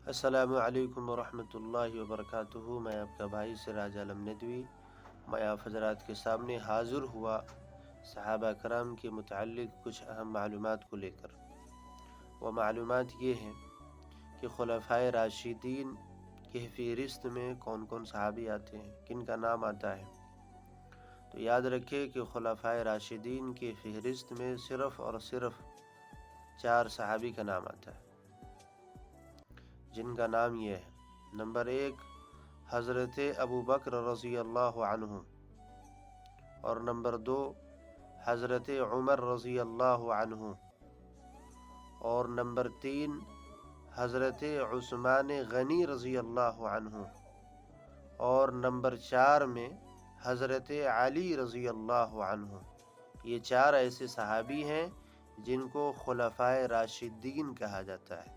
السلام علیکم ورحمۃ اللہ وبرکاتہ۔ میں آپ کا بھائی سراج عالم ندوی، میں آپ حضرات کے سامنے حاضر ہوا صحابہ کرام کے متعلق کچھ اہم معلومات کو لے کر۔ وہ معلومات یہ ہیں کہ خلفائے راشدین کی فہرست میں کون کون صحابی آتے ہیں، کن کا نام آتا ہے۔ تو یاد رکھیں کہ خلفائے راشدین کی فہرست میں صرف اور صرف 4 صحابی کا نام آتا ہے، جن کا نام یہ ہے: نمبر 1 حضرت ابو بکر رضی اللہ عنہ، اور نمبر 2 حضرت عمر رضی اللہ عنہ، اور نمبر 3 حضرت عثمان غنی رضی اللہ عنہ، اور نمبر 4 میں حضرت علی رضی اللہ عنہ۔ یہ 4 ایسے صحابی ہیں جن کو خلفائے راشدین کہا جاتا ہے۔